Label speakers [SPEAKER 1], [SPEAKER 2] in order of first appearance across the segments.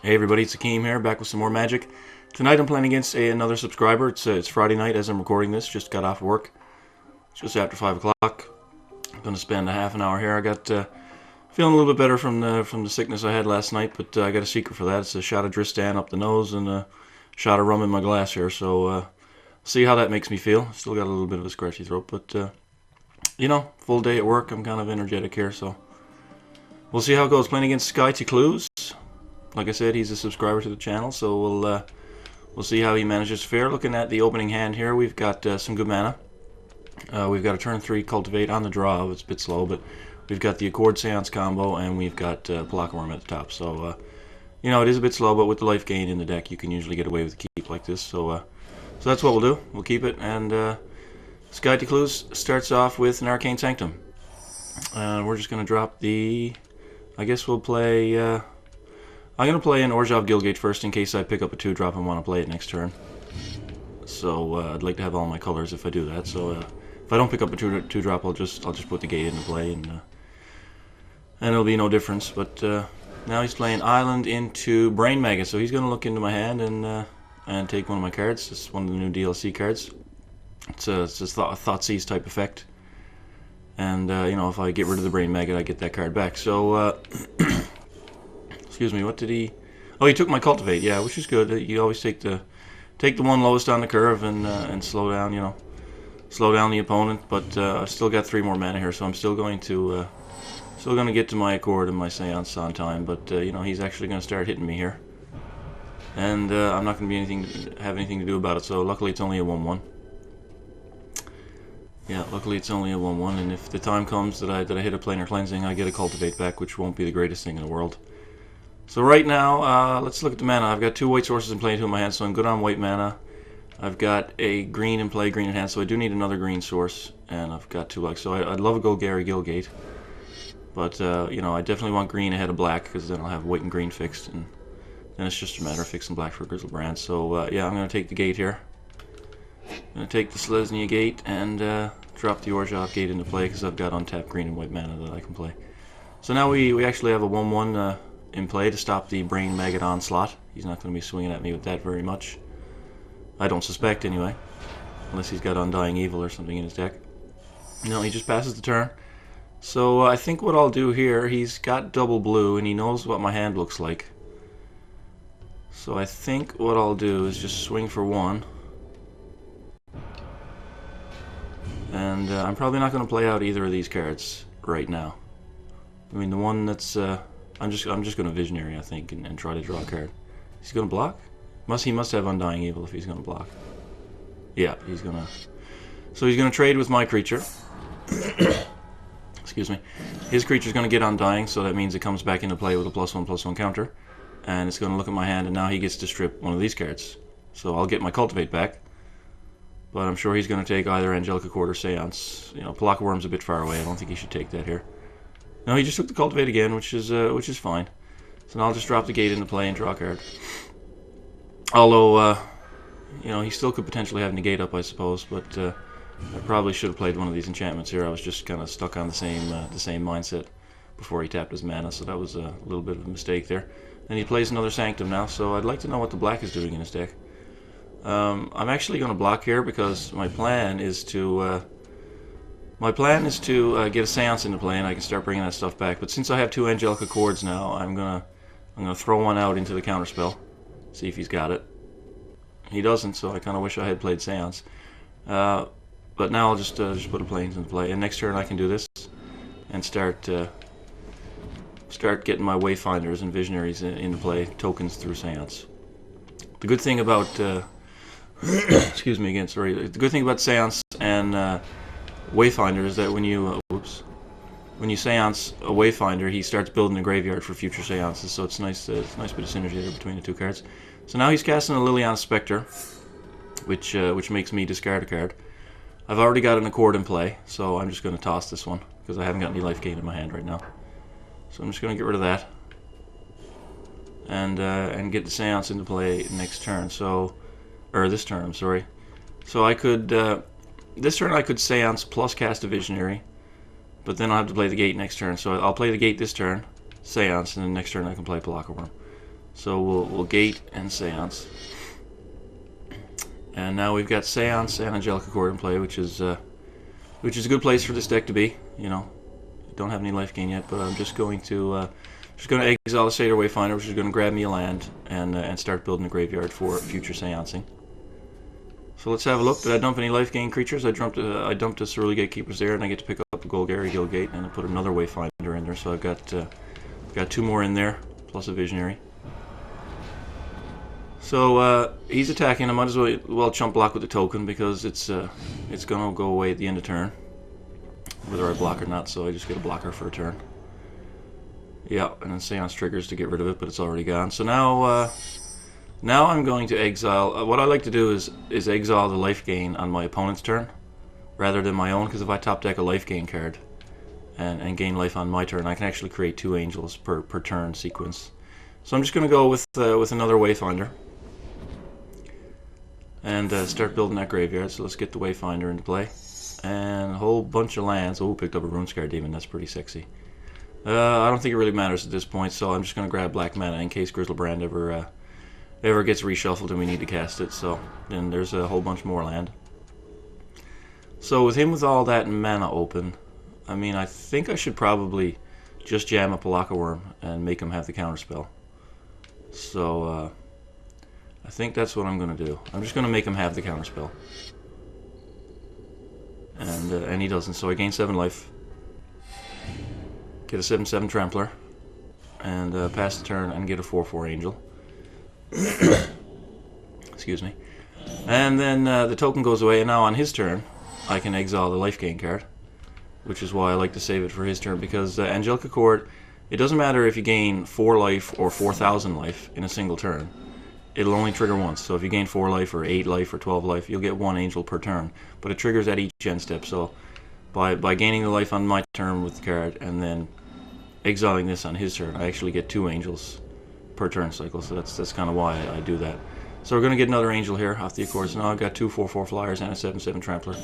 [SPEAKER 1] Hey everybody, it's Hakeem here, back with some more magic. Tonight I'm playing against another subscriber. It's Friday night as I'm recording this, just got off work. It's just after 5 o'clock. I'm going to spend a half an hour here. I got feeling a little bit better from the sickness I had last night, but I got a secret for that. It's a shot of Dristan up the nose and a shot of rum in my glass here, so see how that makes me feel. Still got a little bit of a scratchy throat, but full day at work. I'm kind of energetic here, so we'll see how it goes. Playing against Sky to Clues. Like I said, he's a subscriber to the channel, so we'll see how he manages to fare. Looking at the opening hand here, we've got some good mana. We've got a turn 3 Cultivate on the draw. It's a bit slow, but we've got the Accord Seance combo, and we've got Worm at the top. So, it is a bit slow, but with the life gain in the deck, you can usually get away with a keep like this. So that's what we'll do. We'll keep it, and Sky to Clues starts off with an Arcane Sanctum. We're just going to drop the... I guess we'll play... I'm going to play an Orzhov Guildgate first in case I pick up a 2-drop and want to play it next turn. So I'd like to have all my colors if I do that. So if I don't pick up a 2-drop, I'll just put the gate into play, and it'll be no difference. But now he's playing Island into Brain Maggot, so he's going to look into my hand and take one of my cards. It's one of the new DLC cards. It's a Thoughtseize type effect. And if I get rid of the Brain Maggot, I get that card back. So excuse me, what did he... Oh, he took my Cultivate, yeah, which is good. You always take the one lowest on the curve and slow down, slow down the opponent. But I've still got 3 more mana here, so I'm still going to get to my Accord and my Seance on time. But he's actually going to start hitting me here, and I'm not going to have anything to do about it. So luckily, it's only a 1/1. Yeah, luckily it's only a 1/1, and if the time comes that I hit a Planar Cleansing, I get a Cultivate back, which won't be the greatest thing in the world. So right now, let's look at the mana. I've got 2 white sources in play, 2 in my hand, so I'm good on white mana. I've got a green in play, green in hand, so I do need another green source, and I've got 2 blacks. So I'd love a Golgari Guildgate, but I definitely want green ahead of black, because then I'll have white and green fixed, and then it's just a matter of fixing black for Grizzlebrand. So yeah, I'm going to take the gate here. I'm going to take the Selesnya Gate and drop the Orzhov Gate into play, because I've got untapped green and white mana that I can play. So now we actually have a 1/1 in play to stop the Brain Maggot onslaught. He's not going to be swinging at me with that very much. I don't suspect, anyway. Unless he's got Undying Evil or something in his deck. No, he just passes the turn. So I think what I'll do here, he's got double blue, and he knows what my hand looks like. So I think what I'll do is just swing for 1. And I'm probably not going to play out either of these cards right now. I mean, the one that's... I'm just going to Visionary, I think, and try to draw a card. He's going to block? He must have Undying Evil if he's going to block. Yeah, he's going to... So he's going to trade with my creature. Excuse me. His creature's going to get Undying, so that means it comes back into play with a +1/+1 counter. And it's going to look at my hand, and now he gets to strip one of these cards. So I'll get my Cultivate back. But I'm sure he's going to take either Angelic Accord or Seance. Worm's a bit far away. I don't think he should take that here. No, he just took the Cultivate again, which is fine. So now I'll just drop the gate into play and draw a card. Although, he still could potentially have Negate up, I suppose. But I probably should have played one of these enchantments here. I was just kind of stuck on the same mindset before he tapped his mana, so that was a little bit of a mistake there. And he plays another Sanctum now, so I'd like to know what the black is doing in his deck. I'm actually going to block here because my plan is to get a Seance into play, and I can start bringing that stuff back. But since I have 2 Angelic Accords now, I'm gonna throw one out into the counterspell, see if he's got it. He doesn't, so I kind of wish I had played Seance. But now I'll just put a Plains into play, and next turn I can do this and start getting my Wayfinders and Visionaries into play, tokens through Seance. The good thing about excuse me again, sorry. The good thing about Seance and Wayfinder is that when you Seance a Wayfinder, he starts building a graveyard for future Seances, so it's nice. It's a nice bit of synergy there between the 2 cards. So now he's casting a Liliana Spectre, which makes me discard a card. I've already got an Accord in play, so I'm just going to toss this one because I haven't got any life gain in my hand right now. So I'm just going to get rid of that and get the Seance into play next turn. Or this turn, I'm sorry. So I could this turn I could Seance plus cast a Visionary, but then I'll have to play the gate next turn. So I'll play the gate this turn, Seance, and then next turn I can play Worm. So we'll gate and Seance. And now we've got Seance and Angelic Accord in play, which is a good place for this deck to be. You know, don't have any life gain yet, but I'm just going to exile the Satyr Wayfinder, which is going to grab me a land and start building a graveyard for future seancing. So let's have a look. Did I dump any life gain creatures? I dumped a Cerulean Gatekeepers there, and I get to pick up a Golgari Guildgate, and I put another Wayfinder in there. So I've got 2 more in there, plus a Visionary. So he's attacking. I might as well chump block with the token because it's gonna go away at the end of turn, whether I block or not. So I just get a blocker for a turn. Yeah, and then Seance triggers to get rid of it, but it's already gone. So now I'm going to exile. What I like to do is exile the life gain on my opponent's turn, rather than my own. Because if I top deck a life gain card and gain life on my turn, I can actually create 2 angels per turn sequence. So I'm just going to go with another Wayfinder and start building that graveyard. So let's get the Wayfinder into play. And a whole bunch of lands. Oh, picked up a Runescar Demon. That's pretty sexy. I don't think it really matters at this point, so I'm just going to grab black mana in case Grizzlebrand ever gets reshuffled and we need to cast it. So then there's a whole bunch more land. So with him with all that mana open, I mean, I think I should probably just jam a Palaka Worm and make him have the counterspell. So I think that's what I'm going to do. I'm just going to make him have the counterspell. And he doesn't, so I gain 7 life. Get a 7/7 Trampler. And pass the turn and get a 4/4 Angel. Excuse me. And then the token goes away, and now on his turn, I can exile the life gain card. Which is why I like to save it for his turn, because Angelic Accord, it doesn't matter if you gain 4 life or 4,000 life in a single turn. It'll only trigger once. So if you gain 4 life or 8 life or 12 life, you'll get 1 angel per turn. But it triggers at each end step. So by gaining the life on my turn with the card and then exiling this on his turn, I actually get 2 angels per turn cycle. So that's kind of why I do that. So we're going to get another angel here off the Accord. So now I've got 2 4/4 flyers and a 7/7 Trampler.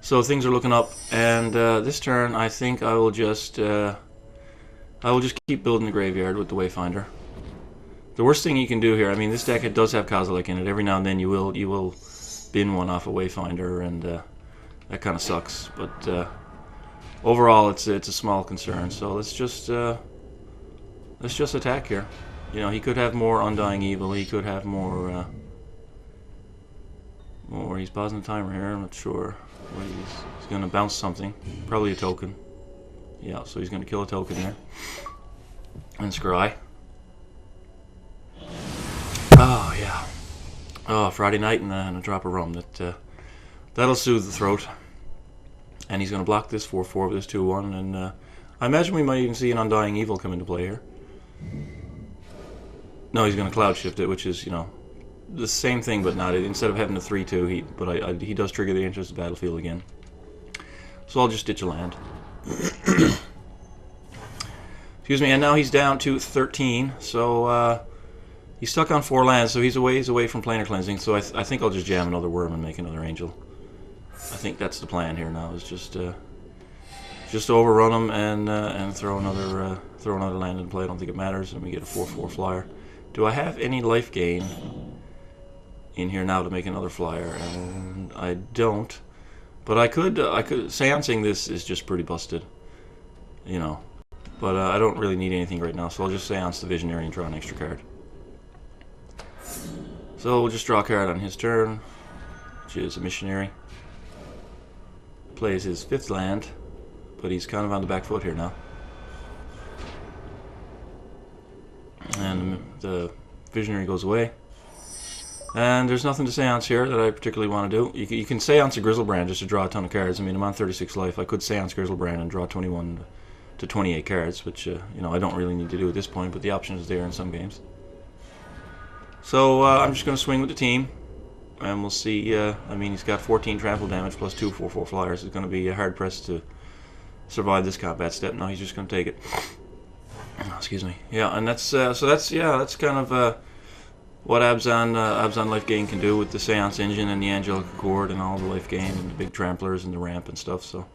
[SPEAKER 1] So things are looking up, and this turn I think I will just keep building the graveyard with the Wayfinder. The worst thing you can do here, I mean, this deck does have Kozilek in it. Every now and then you will bin one off a Wayfinder, and that kind of sucks. But overall, it's a small concern. So let's just attack here. You know, he could have more Undying Evil. He could have more. He's pausing the timer here. I'm not sure. What he's going to bounce something. Probably a token. Yeah, so he's going to kill a token there. And scry. Oh, yeah. Oh, Friday night and a drop of rum. That'll soothe the throat. And he's going to block this 4/4 with this 2/1. And I imagine we might even see an Undying Evil come into play here. No, he's going to Cloud Shift it, which is, you know, the same thing, but not. Instead of having a 3/2, he does trigger the Interest of Battlefield again. So I'll just ditch a land. Excuse me, and now he's down to 13, so he's stuck on 4 lands, so he's a ways away from Planar Cleansing, so I think I'll just jam another Worm and make another Angel. I think that's the plan here now, is just overrun him and throw another land in play. I don't think it matters, and we get a 4/4 flyer. Do I have any life gain in here now to make another flyer? And I don't, but I could seancing this is just pretty busted, you know, but I don't really need anything right now, so I'll just seance the Visionary and draw an extra card. So we'll just draw a card on his turn, which is a Missionary. Plays his 5th land, but he's kind of on the back foot here now, and the Visionary goes away. And there's nothing to seance here that I particularly want to do. You can seance a Grizzlebrand just to draw a ton of cards. I mean, I'm on 36 life. I could seance Grizzlebrand and draw 21 to 28 cards, which you know, I don't really need to do at this point, but the option is there in some games. So I'm just going to swing with the team, and we'll see. I mean, he's got 14 trample damage plus 2 4/4 flyers. It's going to be hard pressed to survive this combat step. Now he's just going to take it. Excuse me. Yeah, and that's that's kind of what Abzan Lifegain can do with the Seance engine and the Angelic Accord and all the life gain and the big tramplers and the ramp and stuff. So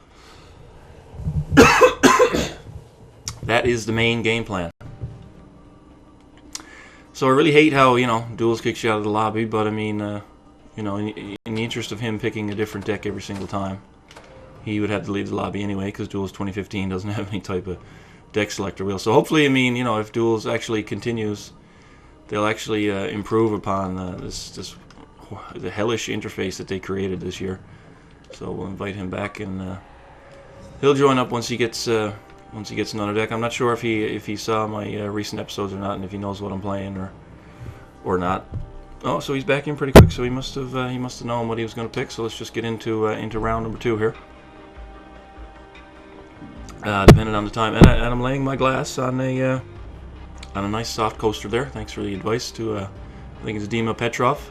[SPEAKER 1] that is the main game plan. So I really hate how, you know, Duels kicks you out of the lobby, but I mean, you know, in the interest of him picking a different deck every single time, he would have to leave the lobby anyway, because Duels 2015 doesn't have any type of deck selector wheel. So hopefully, I mean, you know, if Duels actually continues, they'll actually improve upon the hellish interface that they created this year. So we'll invite him back, and he'll join up once he gets another deck. I'm not sure if he saw my recent episodes or not, and if he knows what I'm playing or not. Oh, so he's back in pretty quick. So he must have known what he was going to pick. So let's just get into round number 2 here. Depending on the time, and I'm laying my glass on a nice soft coaster there. Thanks for the advice to I think it's Dima Petrov.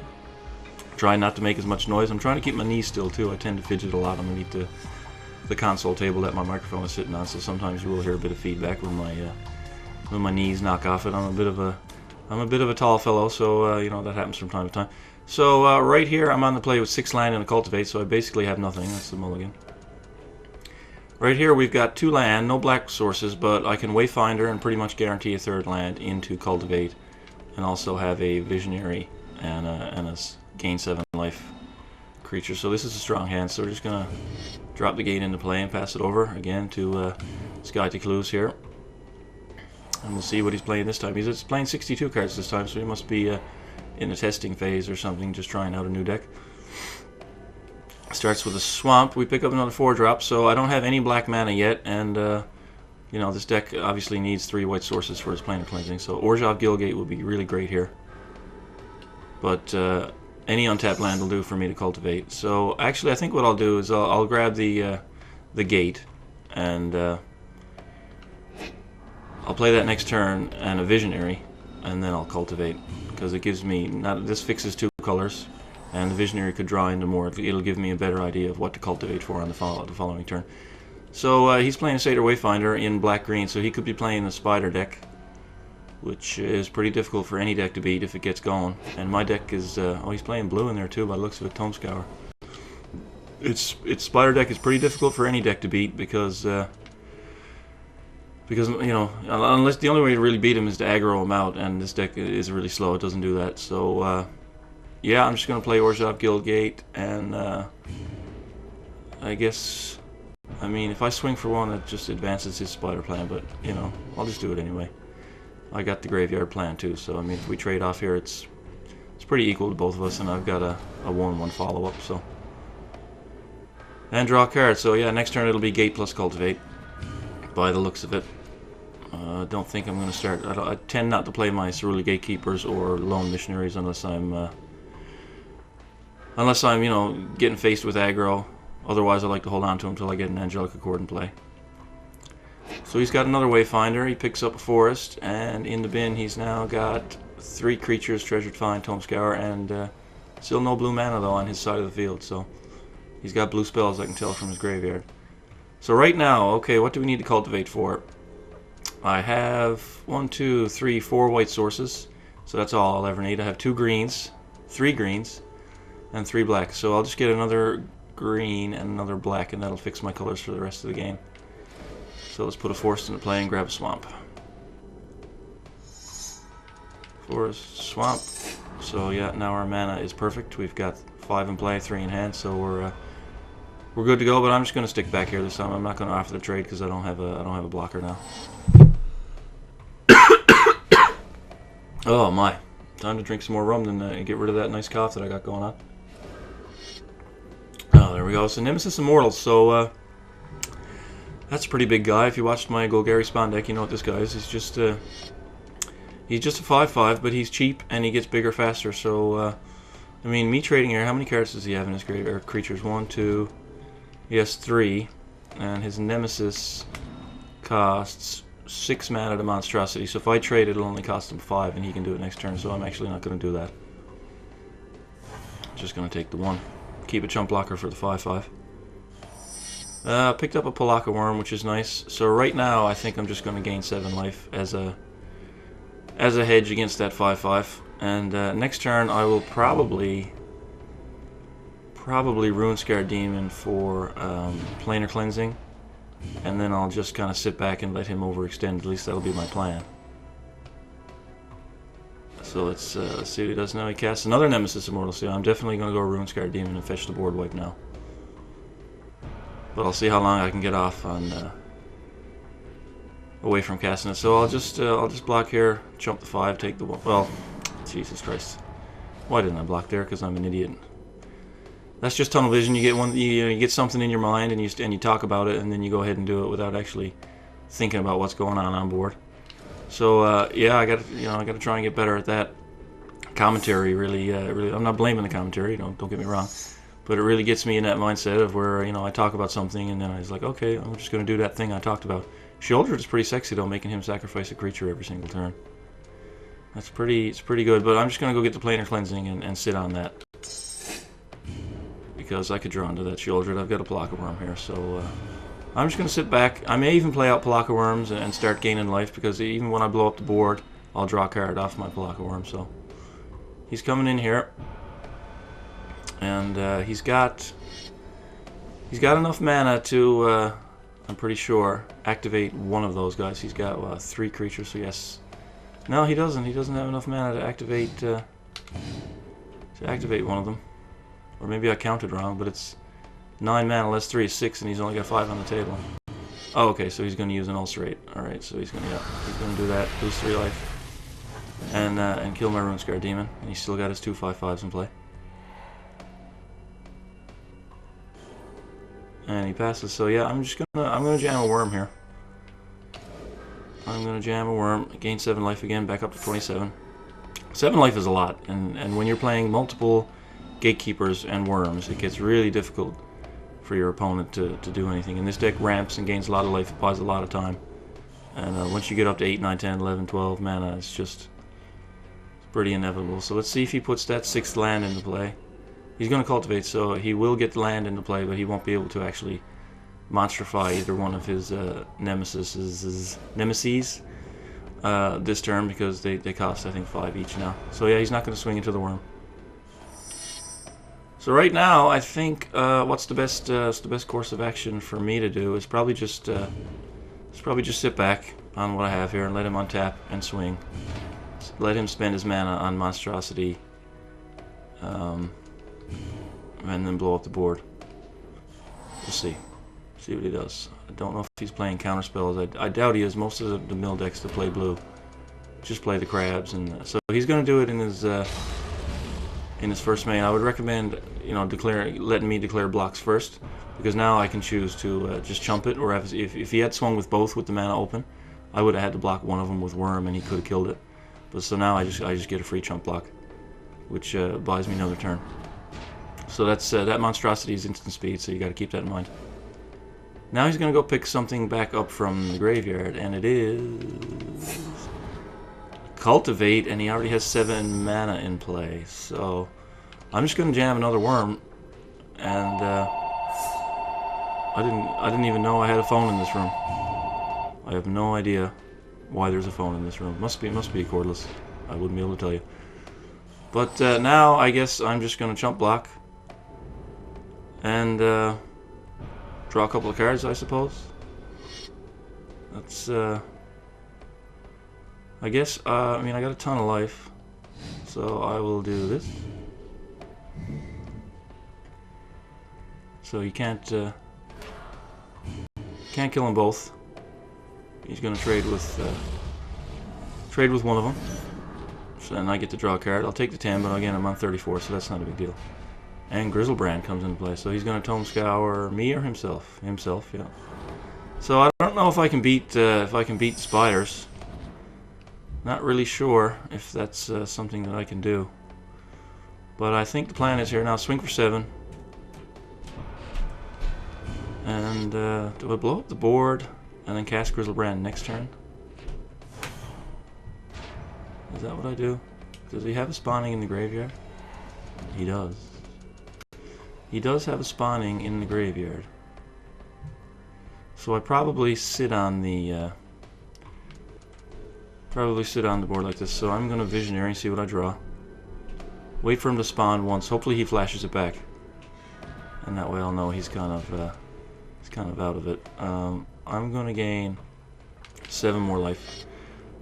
[SPEAKER 1] Try not to make as much noise. I'm trying to keep my knees still too. I tend to fidget a lot underneath the console table that my microphone is sitting on, so sometimes you will hear a bit of feedback when my knees knock off it. I'm a bit of a tall fellow, so you know, that happens from time to time. So right here I'm on the play with 6 land and a cultivate, so I basically have nothing. That's the mulligan. Right here we've got 2 land, no black sources, but I can Wayfinder and pretty much guarantee a 3rd land into cultivate, and also have a visionary and a gain 7 life creature. So this is a strong hand, so we're just gonna drop the gate into play and pass it over again to Sky to Clues here. And we'll see what he's playing this time. He's playing 62 cards this time, so he must be in a testing phase or something, just trying out a new deck. Starts with a swamp. We pick up another 4-drop, so I don't have any black mana yet, and you know, this deck obviously needs 3 white sources for its planar cleansing, so Orzhov Guildgate will be really great here. But any untapped land will do for me to cultivate. So actually I think what I'll do is I'll grab the gate, and I'll play that next turn and a visionary, and then I'll cultivate, because it gives me, this fixes 2 colors, and the visionary could draw into more. It'll give me a better idea of what to cultivate for on the following turn. So he's playing a Satyr Wayfinder in black-green, so he could be playing the Spider deck, which is pretty difficult for any deck to beat if it gets going. And my deck is, oh, he's playing blue in there too by the looks of it, Tome Scour. Its Spider deck is pretty difficult for any deck to beat, because you know, unless the only way to really beat him is to aggro him out, and this deck is really slow, it doesn't do that. So yeah, I'm just going to play Orzhov Guildgate, and I guess, I mean, if I swing for 1, it just advances his Spider plan, but, you know, I'll just do it anyway. I got the graveyard plan too, so I mean, if we trade off here, it's pretty equal to both of us, and I've got a 1/1 follow-up, so. And draw a card, so yeah, next turn it'll be Gate plus Cultivate, by the looks of it. I don't think I'm going to start, I tend not to play my Cerulean Gatekeepers or Lone Missionaries unless I'm, you know, getting faced with aggro. Otherwise I like to hold on to him until I get an Angelic Accord in play. So he's got another Wayfinder, he picks up a Forest, and in the bin he's now got 3 creatures, Treasured Find, Tome Scour, and still no blue mana though on his side of the field, so he's got blue spells, I can tell from his graveyard. So right now, okay, what do we need to cultivate for? I have 1, 2, 3, 4 white sources, so that's all I'll ever need. I have 2 greens, 3 greens, and 3 black, so I'll just get another green and another black, and that'll fix my colors for the rest of the game. So let's put a Forest into play and grab a Swamp. Forest, Swamp. So yeah, now our mana is perfect. We've got 5 in play, 3 in hand, so we're good to go. But I'm just going to stick back here this time. I'm not going to offer the trade because I don't have a blocker now. Oh my! Time to drink some more rum and get rid of that nice cough that I got going on. Oh, there we go. So Nemesis Immortals. So that's a pretty big guy. If you watched my Golgari Spawn deck, you know what this guy is. He's just a 5/5, but he's cheap and he gets bigger faster. So I mean, me trading here. How many cards does he have in his graveyard? Creatures 1, 2. He has 3, and his Nemesis costs 6 mana to Monstrosity. So if I trade, it'll only cost him 5, and he can do it next turn. So I'm actually not going to do that. Just going to take the 1. Keep a chump blocker for the 5/5. Picked up a Palaka Worm, which is nice. So right now, I think I'm just going to gain 7 life as a hedge against that 5/5. And next turn, I will probably Runescar Demon for planar cleansing, and then I'll just kind of sit back and let him overextend. At least that'll be my plan. So let's see what he does now. He casts another Nemesis Immortal. So I'm definitely going to go Runescarred Demon and fetch the board wipe now. But I'll see how long I can get off on away from casting it. So I'll just block here, jump the 5, take the 1. Well, Jesus Christ, why didn't I block there? Because I'm an idiot. That's just tunnel vision. You get you get something in your mind and you talk about it, and then you go ahead and do it without actually thinking about what's going on board. So yeah, I gotta try and get better at that. Commentary really, I'm not blaming the commentary. Don't get me wrong, but it really gets me in that mindset of where I talk about something and then I was like, okay, I'm just gonna do that thing I talked about. Shieldred is pretty sexy though, making him sacrifice a creature every single turn. It's pretty good. But I'm just gonna go get the planar cleansing and sit on that because I could draw into that Shieldred. I've got a Palaka Worm here, so. I'm just going to sit back. I may even play out Palaka Worms and start gaining life, because even when I blow up the board, I'll draw a card off my Palaka Worm. So he's coming in here, and he's got enough mana to, I'm pretty sure, activate one of those guys. He's got 3 creatures, so yes. No, he doesn't. He doesn't have enough mana to activate one of them. Or maybe I counted wrong, but it's 9 mana less 3 is 6, and he's only got 5 on the table. Oh, okay, so he's going to use an Ulcerate. Alright, so he's going to do that, lose 3 life, and kill my Runescarred Demon. And he's still got his 2 5/5s in play. And he passes, so yeah, I'm gonna jam a Worm here. I'm gonna jam a Worm, gain 7 life again, back up to 27. 7 life is a lot, and when you're playing multiple Gatekeepers and Worms, it gets really difficult for your opponent to do anything. And this deck ramps and gains a lot of life, it buys a lot of time. And once you get up to 8, 9, 10, 11, 12 mana, it's pretty inevitable. So let's see if he puts that 6th land into play. He's going to cultivate, so he will get the land into play, but he won't be able to actually monstrify either one of his nemesis this turn, because they cost, I think, 5 each now. So yeah, he's not going to swing into the Worm. So right now, I think what's the best course of action for me to do is probably just sit back on what I have here and let him untap and swing. Let him spend his mana on Monstrosity, and then blow up the board. We'll see what he does. I don't know if he's playing counterspells. I doubt he is. Most of the mill decks that play blue just play the crabs, and so he's going to do it in his first main. I would recommend, letting me declare blocks first, because now I can choose to just chump it, or if he had swung with both with the mana open, I would have had to block one of them with Worm, and he could have killed it. But so now I just get a free chump block, which buys me another turn. So that's that Monstrosity is instant speed, so you got to keep that in mind. Now he's going to go pick something back up from the graveyard, and it is Cultivate, and he already has 7 mana in play. So I'm just going to jam another Worm, and I didn't even know I had a phone in this room. I have no idea why there's a phone in this room. Must be cordless. I wouldn't be able to tell you. But now I guess I'm just going to chump block and draw a couple of cards, I suppose. That's I guess, I mean, I got a ton of life, so I will do this. So you can't kill them both. He's gonna trade with one of them. So then I get to draw a card. I'll take the 10, but again I'm on 34, so that's not a big deal. And Grizzlebrand comes into play, so he's gonna Tome Scour me or himself. Himself, yeah. So I don't know if I can beat spiders. Not really sure if that's something that I can do. But I think the plan is here now, swing for 7. And do I blow up the board and then cast Grizzlebrand next turn? Is that what I do? Does he have a spawning in the graveyard? He does. He does have a spawning in the graveyard. So I probably sit on the board like this. So I'm gonna Visionary and see what I draw. Wait for him to spawn once. Hopefully he flashes it back, and that way I'll know he's kind of out of it. I'm gonna gain 7 more life.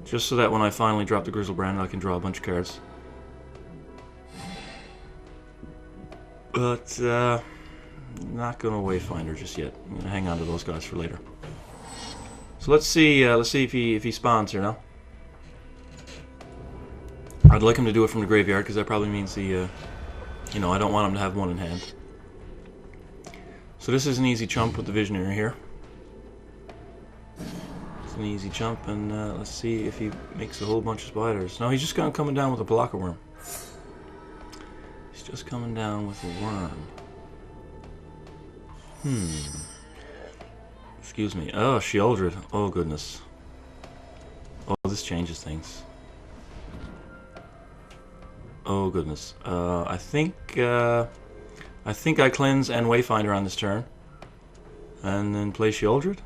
[SPEAKER 1] Just so that when I finally drop the Grizzlebrand, I can draw a bunch of cards. But, not gonna Wayfinder just yet. I'm gonna hang on to those guys for later. So let's see if he spawns here now. I'd like him to do it from the graveyard, because that probably means he, you know, I don't want him to have one in hand. So this is an easy chump with the Visionary here. It's an easy chump, and let's see if he makes a whole bunch of spiders. No, he's just coming down with a blocker worm. He's just coming down with a worm. Excuse me. Oh, Sheoldred. Oh, goodness. Oh, this changes things. Oh, goodness. I think I cleanse and Wayfinder on this turn. And then play Sheoldred.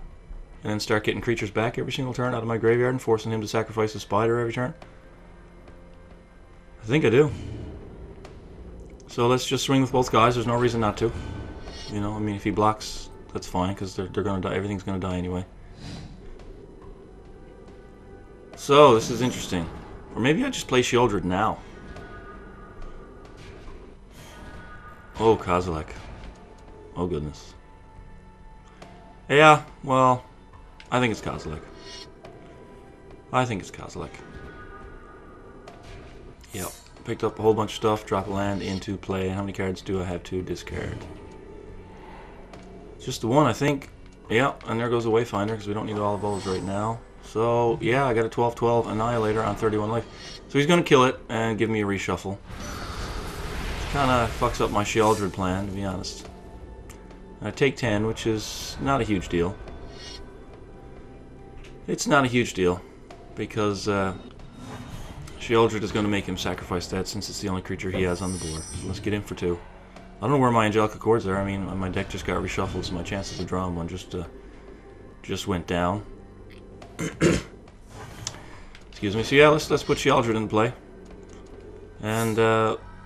[SPEAKER 1] And then start getting creatures back every single turn out of my graveyard and forcing him to sacrifice a spider every turn. I think I do. So let's just swing with both guys. There's no reason not to. You know, I mean, if he blocks, that's fine, because they're going to die. Everything's going to die anyway. So, this is interesting. Or maybe I just play Sheoldred now. Oh, Kozilek. Oh, goodness. Yeah, well, I think it's Kozilek. I think it's Kozilek. Yep. Picked up a whole bunch of stuff, drop a land into play. How many cards do I have to discard? Just the one, I think. Yeah, and there goes a Wayfinder, because we don't need all of those right now. So, yeah, I got a 12/12 Annihilator on 31 life. So he's going to kill it and give me a reshuffle. Kind of fucks up my Sheoldred plan, to be honest. I take 10, which is not a huge deal. It's not a huge deal, because Sheoldred is going to make him sacrifice that, since it's the only creature he has on the board. So let's get in for 2. I don't know where my Angelic Accords are. I mean, my deck just got reshuffled, so my chances of drawing one just went down. Excuse me. So yeah, let's put Sheoldred in play, and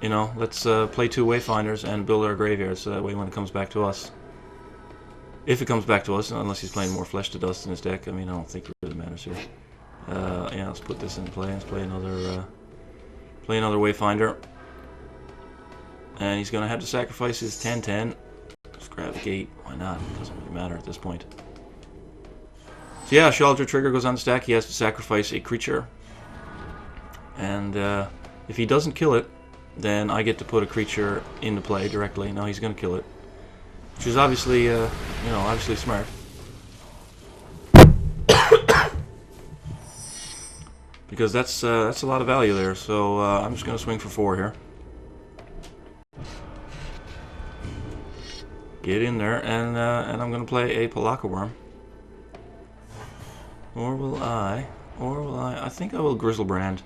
[SPEAKER 1] you know, let's play 2 Wayfinders and build our graveyard, so that way when it comes back to us, if it comes back to us, unless he's playing more Flesh to Dust in his deck. I mean, I don't think it really matters here. Yeah, let's put this in play. Let's play another Wayfinder. And he's going to have to sacrifice his 10/10. Just grab the gate. Why not? It doesn't really matter at this point. So yeah, Sheoldred trigger goes on the stack. He has to sacrifice a creature. And if he doesn't kill it, then I get to put a creature into play directly. No, he's going to kill it. Which is obviously, you know, obviously smart. Because that's a lot of value there. So I'm just going to swing for 4 here. Get in there, and I'm going to play a Palaka Worm. Or will I? I think I will Grizzlebrand.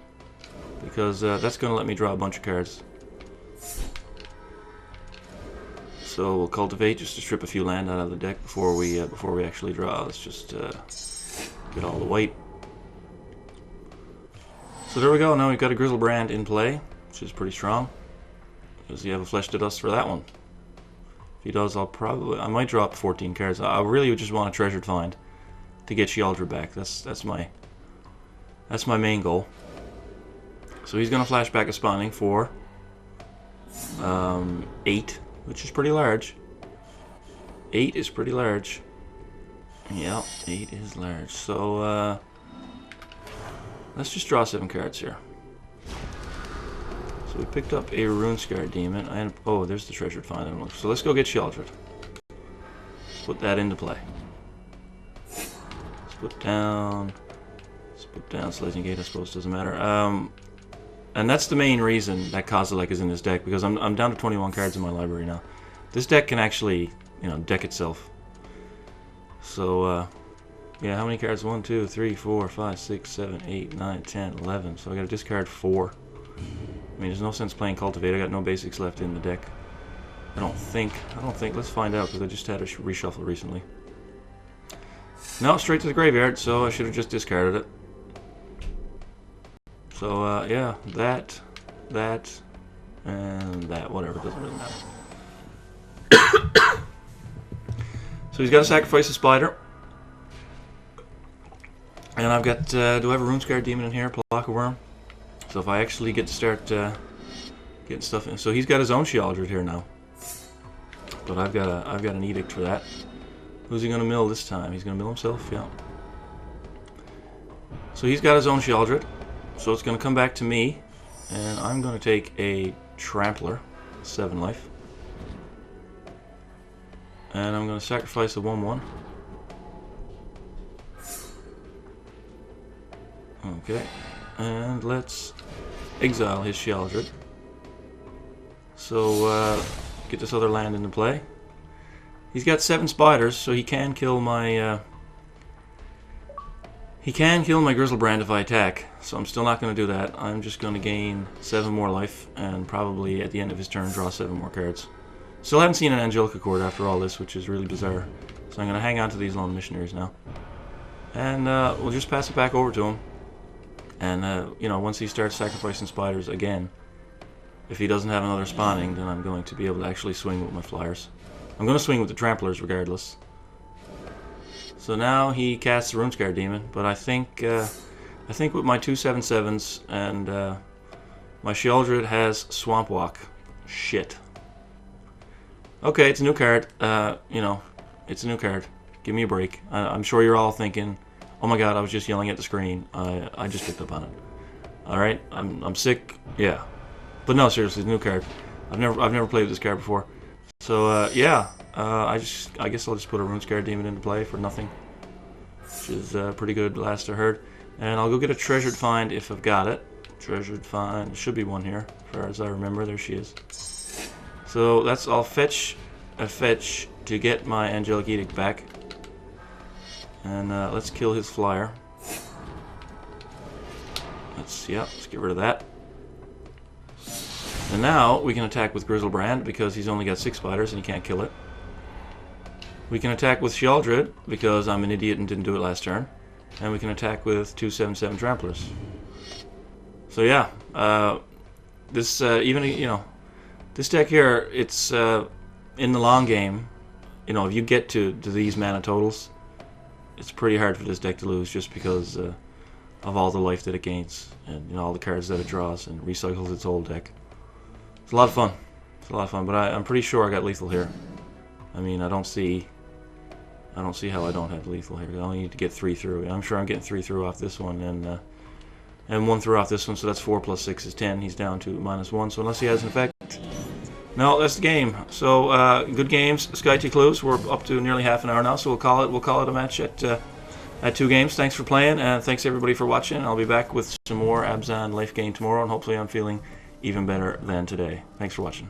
[SPEAKER 1] Because that's going to let me draw a bunch of cards. So we'll cultivate just to strip a few land out of the deck before we actually draw. Let's just get all the white. So there we go. Now we've got a Grizzlebrand in play, which is pretty strong. Does he have a Flesh to Dust for that one? If he does, I might draw up 14 cards. I really would just want a Treasured Find to get Sheoldred back. That's my main goal. So he's gonna flash back a spawning for 8, which is pretty large. 8 is pretty large. Yeah, 8 is large. So let's just draw 7 cards here. So we picked up a Runescarred Demon, and oh, there's the Treasured Find. So let's go get Sheoldred. Let's put that into play. Let's put down Sledging Gate. I suppose doesn't matter. And that's the main reason that Kozilek is in this deck, because I'm down to 21 cards in my library now. This deck can actually, you know, deck itself. So yeah, how many cards? 1, 2, 3, 4, 5, 6, 7, 8, 9, 10, 11. So I got to discard 4. I mean, there's no sense playing Cultivate. I got no basics left in the deck. I don't think. Let's find out, because I just had a reshuffle recently. No, straight to the graveyard, so I should have just discarded it. So, yeah, that, and that. Whatever, doesn't really matter. So he's got to sacrifice a spider. And I've got, do I have a Runescarred Demon in here? Block a Worm. So if I actually get to start getting stuff in. So he's got his own Sheoldred here now. But I've got an Edict for that. Who's he going to mill this time? He's going to mill himself? Yeah. So he's got his own Sheoldred. So it's going to come back to me. And I'm going to take a Trampler. 7 life. And I'm going to sacrifice a 1/1. Okay. And let's exile his Sheoldred. So, get this other land into play. He's got 7 spiders, so he can kill my Grizzlebrand if I attack. So I'm still not going to do that. I'm just going to gain 7 more life, and probably at the end of his turn draw 7 more cards. Still haven't seen an Angelica Chord after all this, which is really bizarre. So I'm going to hang on to these Lone Missionaries now. And we'll just pass it back over to him. And, you know, once he starts sacrificing spiders again, if he doesn't have another spawning, then I'm going to be able to actually swing with my flyers. I'm going to swing with the Tramplers regardless. So now he casts the Runescarred Demon, but I think with my 2 7/7s and my Sheoldred has Swamp Walk. Shit. Okay, it's a new card. You know, it's a new card. Give me a break. I'm sure you're all thinking, oh my god, I was just yelling at the screen. I just picked up on it. Alright, I'm sick. Yeah. But no, seriously, it's a new card. I've never played with this card before. So yeah, I guess I'll just put a Runescarred Demon into play for nothing, which is pretty good last I heard. And I'll go get a Treasured Find if I've got it. Treasured Find, there should be one here, as far as I remember. There she is. So I'll fetch a fetch to get my Angelic Edict back. And let's kill his flyer. Let's get rid of that. And now we can attack with Grizzlebrand because he's only got 6 spiders and he can't kill it. We can attack with Sheoldred because I'm an idiot and didn't do it last turn. And we can attack with 2 7/7 Tramplers. So yeah, this even, you know, this deck here, it's in the long game, you know, if you get to these mana totals, it's pretty hard for this deck to lose just because of all the life that it gains and, you know, all the cards that it draws and recycles its whole deck. It's a lot of fun. It's a lot of fun, but I'm pretty sure I got lethal here. I mean, I don't see how I don't have lethal here. I only need to get 3 through. I'm sure I'm getting 3 through off this one and 1 through off this one, so that's 4 plus 6 is 10. He's down to -1, so unless he has an effect. No, that's the game. So good games, Sky Clues. We're up to nearly half an hour now, so we'll call it a match at 2 games. Thanks for playing, and thanks everybody for watching. I'll be back with some more Abzan Lifegain tomorrow, and hopefully I'm feeling even better than today. Thanks for watching.